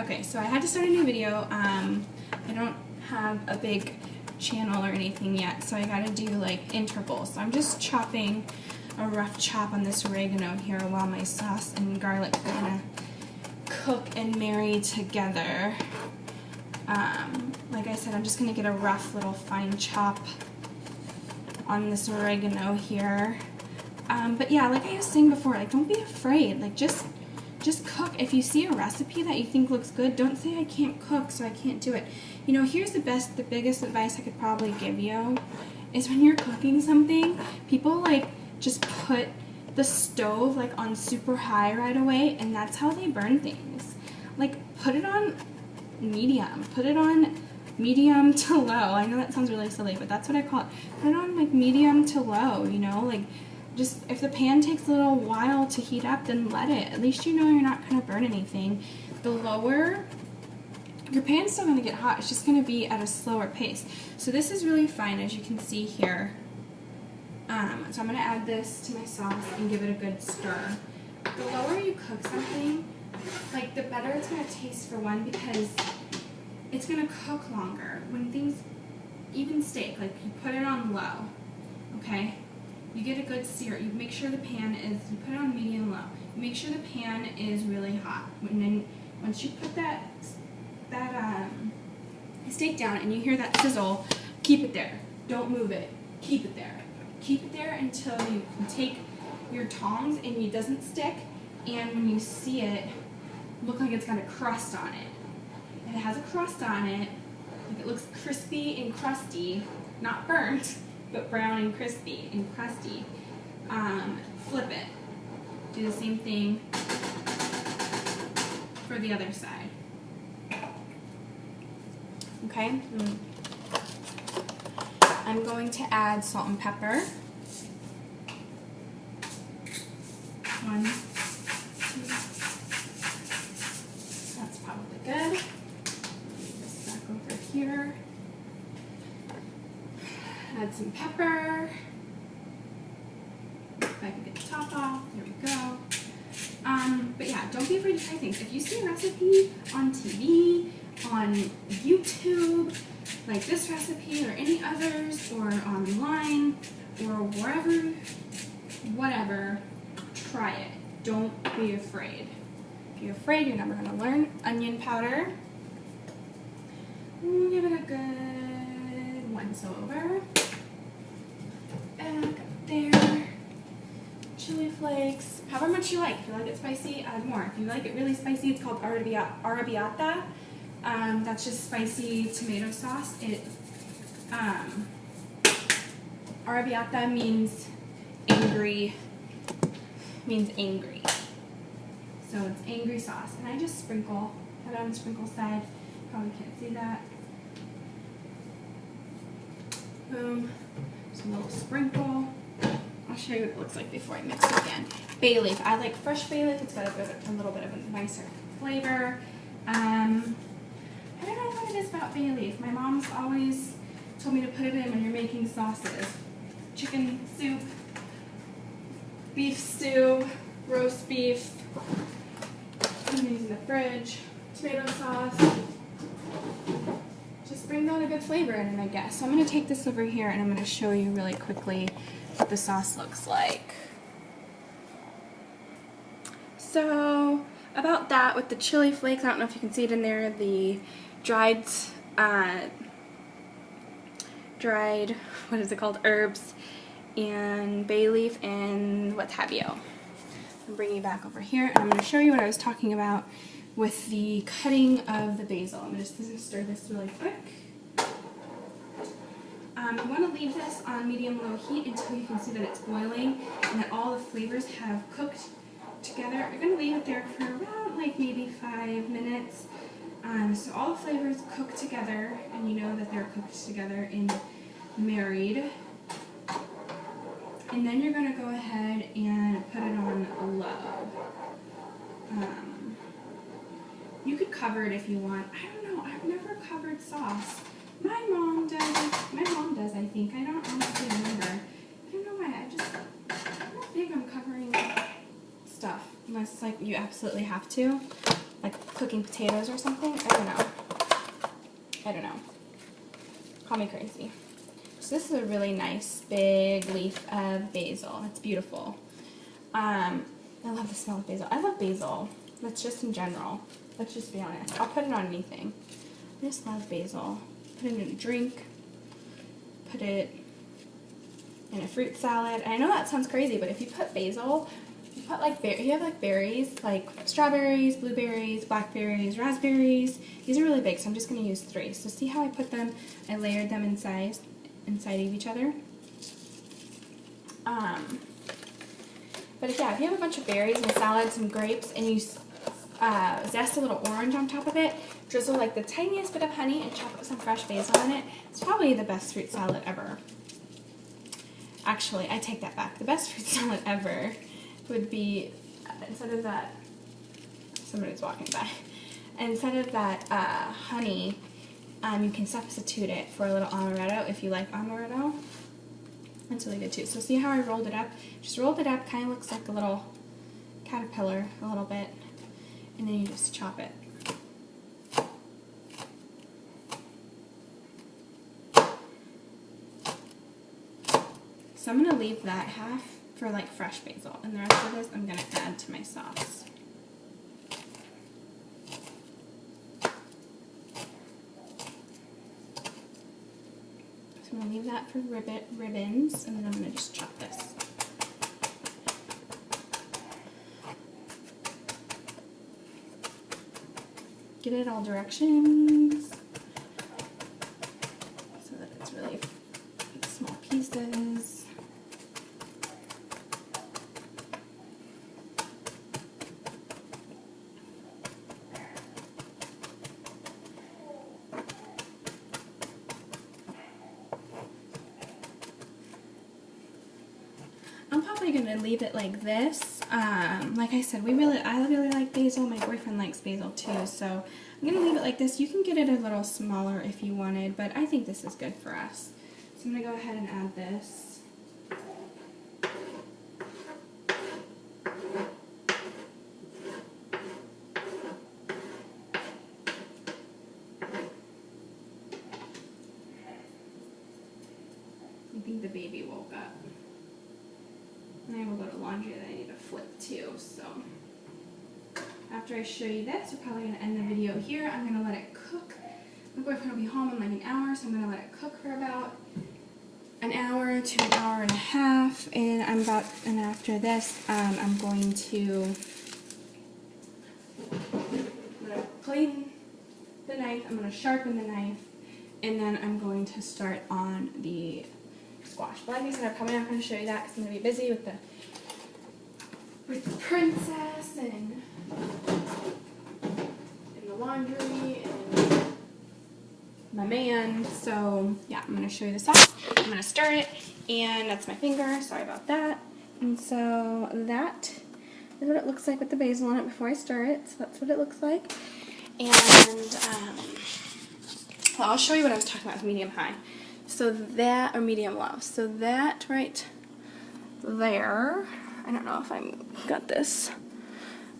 Okay, so I had to start a new video. I don't have a big channel or anything yet, so I gotta do like intervals. So I'm just chopping a rough chop on this oregano here while my sauce and garlic are gonna cook and marry together. Like I said, I'm just gonna get a rough little fine chop on this oregano here. But yeah, like I was saying before, like don't be afraid. Like just cook. If you see a recipe that you think looks good, don't say I can't cook, so I can't do it. You know, here's the biggest advice I could probably give you is when you're cooking something, people like just put the stove like on super high right away, and that's how they burn things. Like put it on medium. Put it on medium to low. I know that sounds really silly, but that's what I call it. Put it on like medium to low, you know, like just if the pan takes a little while to heat up, then let it. At least you know you're not going to burn anything. The lower, your pan's still going to get hot. It's just going to be at a slower pace. So this is really fine, as you can see here. So I'm going to add this to my sauce and give it a good stir. The lower you cook something, like the better it's going to taste for one, because it's going to cook longer. When things, even steak, like you put it on low, okay? You get a good sear. You make sure the pan is, you put it on medium low. You make sure the pan is really hot. And then once you put that steak down and you hear that sizzle, keep it there. Don't move it. Keep it there. Keep it there until you can take your tongs and it doesn't stick. And when you see it, look like it's got a crust on it. And it has a crust on it. Like it looks crispy and crusty, not burnt, but brown and crispy and crusty. Flip it. Do the same thing for the other side. Okay? I'm going to add salt and pepper. 1, 2. That's probably good. Put this back over here. Add some pepper. If I can get the top off, there we go. But yeah, don't be afraid to try things. If you see a recipe on TV, on YouTube, like this recipe or any others, or online, or wherever, whatever, try it. Don't be afraid. If you're afraid, you're never going to learn. Onion powder. Give it a good once over. Back up there. Chili flakes. However much you like. If you like it spicy, add more. If you like it really spicy, it's called arrabbiata. That's just spicy tomato sauce. Arrabbiata means angry. So it's angry sauce. And I just sprinkle. Put it on the sprinkle side. Probably can't see that. Boom. Just a little sprinkle. I'll show you what it looks like before I mix it again. Bay leaf. I like fresh bay leaf. It's got a little bit of a nicer flavor. I don't know what it is about bay leaf. My mom's always told me to put it in when you're making sauces. Chicken soup, beef stew, roast beef. I'm using the fridge. Tomato sauce. Just brings out a good flavor in it, I guess. So I'm going to take this over here and I'm going to show you really quickly what the sauce looks like. So about that with the chili flakes, I don't know if you can see it in there, the dried, what is it called, herbs and bay leaf and what have you. I'm bringing you back over here and I'm going to show you what I was talking about with the cutting of the basil. I'm just going to stir this really quick. You want to leave this on medium-low heat until you can see that it's boiling and that all the flavors have cooked together. You're going to leave it there for around like maybe 5 minutes. So all the flavors cook together and you know that they're cooked together and married. And then you're going to go ahead and put it on low. You could cover it if you want. I don't know. I've never covered sauce. My mom does, I think. I don't honestly remember. I don't know why. I'm not big on covering stuff unless like you absolutely have to. like cooking potatoes or something. I don't know. Call me crazy. So this is a really nice big leaf of basil. It's beautiful. I love the smell of basil. I love basil. That's just in general. Let's just be honest. I'll put it on anything. I just love basil. Put it in a drink. Put it in a fruit salad. And I know that sounds crazy, but if you put basil, you put like you have like berries, like strawberries, blueberries, blackberries, raspberries. These are really big, so I'm just going to use 3. So see how I put them? I layered them inside of each other. But yeah, if you have a bunch of berries and a salad, some grapes, and you zest a little orange on top of it, drizzle like the tiniest bit of honey, and chop up some fresh basil in it, it's probably the best fruit salad ever. Actually, I take that back. The best fruit salad ever would be, instead of that, somebody's walking by, instead of that honey, you can substitute it for a little amaretto if you like amaretto. That's really good too. So see how I rolled it up? Just rolled it up, kind of looks like a little caterpillar a little bit, and then you just chop it. So I'm going to leave that half for like fresh basil, and the rest of this I'm going to add to my sauce. So I'm going to leave that for ribbons, and then I'm going to just chop this. Get it all directions so that it's really small pieces. I'm probably going to leave it like this. Like I said, I really like basil. My boyfriend likes basil too, so I'm going to leave it like this. You can get it a little smaller if you wanted, but I think this is good for us. So I'm going to go ahead and add this. I think the baby woke up. And I have a load of laundry that I need to flip too, so after I show you this, we're probably going to end the video here. I'm going to let it cook. My boyfriend will be home in like an hour, so I'm going to let it cook for about an hour to an hour and a half, and after this, I'm going to clean the knife, I'm going to sharpen the knife, and then I'm going to start on the squash. But like I said, I'm probably not going to show you that because I'm going to be busy with the princess and the laundry and my man. So yeah, I'm going to show you the sauce. I'm going to stir it, and that's my finger. Sorry about that. And so that is what it looks like with the basil on it before I stir it. So that's what it looks like. And well, I'll show you what I was talking about with medium-high. So that, or medium-low. So that right there, I don't know if I got this.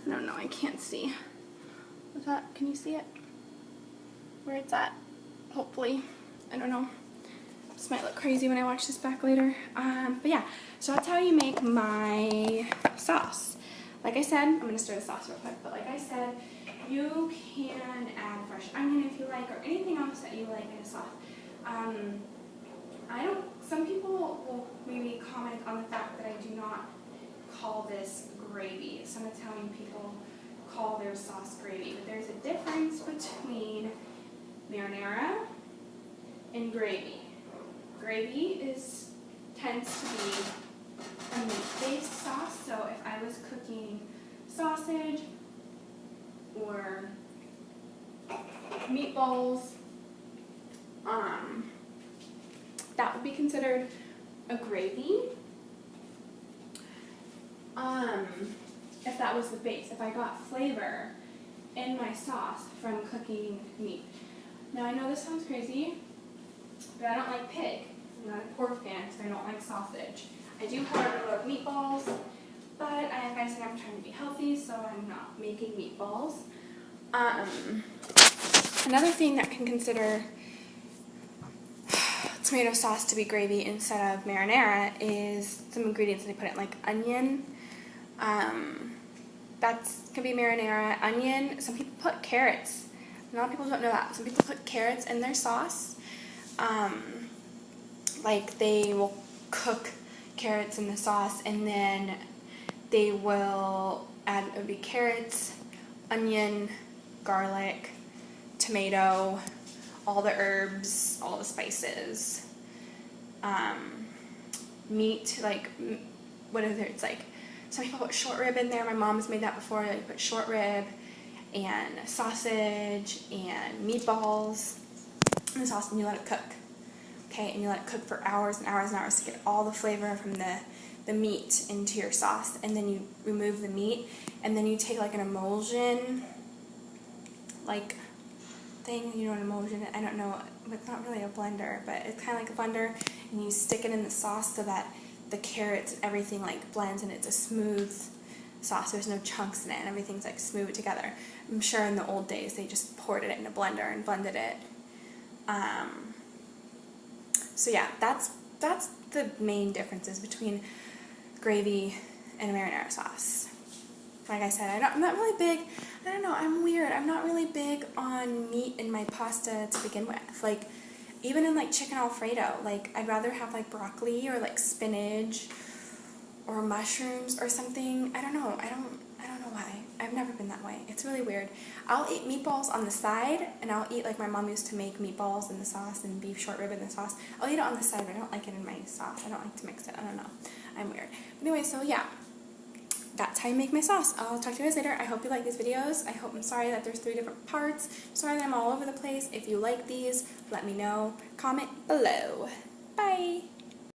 I don't know, I can't see. What's that? Can you see it? Where it's at? Hopefully. I don't know. This might look crazy when I watch this back later. But yeah, so that's how you make my sauce. Like I said, I'm going to stir the sauce real quick, but like I said, you can add fresh onion if you like, or anything else that you like in a sauce. Some people will maybe comment on the fact that I do not call this gravy. Some Italian people call their sauce gravy, but there's a difference between marinara and gravy. Gravy tends to be a meat-based sauce, so if I was cooking sausage or meatballs, that would be considered a gravy. If that was the base, if I got flavor in my sauce from cooking meat. Now I know this sounds crazy, but I don't like pig. I'm not a pork fan, so I don't like sausage. I do, however, love meatballs, but like I said, I'm trying to be healthy, so I'm not making meatballs. Another thing that can consider tomato sauce to be gravy instead of marinara is some ingredients they put in, like onion. That's can be marinara. Onion. Some people put carrots. A lot of people don't know that. Some people put carrots in their sauce. Like they will cook carrots in the sauce, and then they will add, it would be carrots, onion, garlic, tomato, all the herbs, all the spices, meat, like, what is it, it's like, some people put short rib in there. My mom's made that before. They put short rib and sausage and meatballs in the sauce, and you let it cook. Okay, and you let it cook for hours and hours and hours to get all the flavor from the meat into your sauce, and then you remove the meat, and then you take like an emulsion, like thing, you know, an emulsion, I don't know, it's not really a blender, but it's kind of like a blender, and you stick it in the sauce so that the carrots and everything like blends, and it's a smooth sauce. There's no chunks in it, and everything's like smooth together. I'm sure in the old days they just poured it in a blender and blended it. So yeah, that's the main differences between gravy and a marinara sauce. Like I said, I'm not really big, I don't know, I'm weird. I'm not really big on meat in my pasta to begin with. Like, even in like chicken Alfredo, like I'd rather have like broccoli or like spinach or mushrooms or something. I don't know why. I've never been that way. It's really weird. I'll eat meatballs on the side, and I'll eat, like my mom used to make meatballs in the sauce and beef short rib in the sauce. I'll eat it on the side, but I don't like it in my sauce. I don't like to mix it. I don't know. I'm weird. Anyway, so yeah. That's how you make my sauce. I'll talk to you guys later. I hope you like these videos. I'm sorry that there's 3 different parts. I'm sorry that I'm all over the place. If you like these, let me know. Comment below. Bye!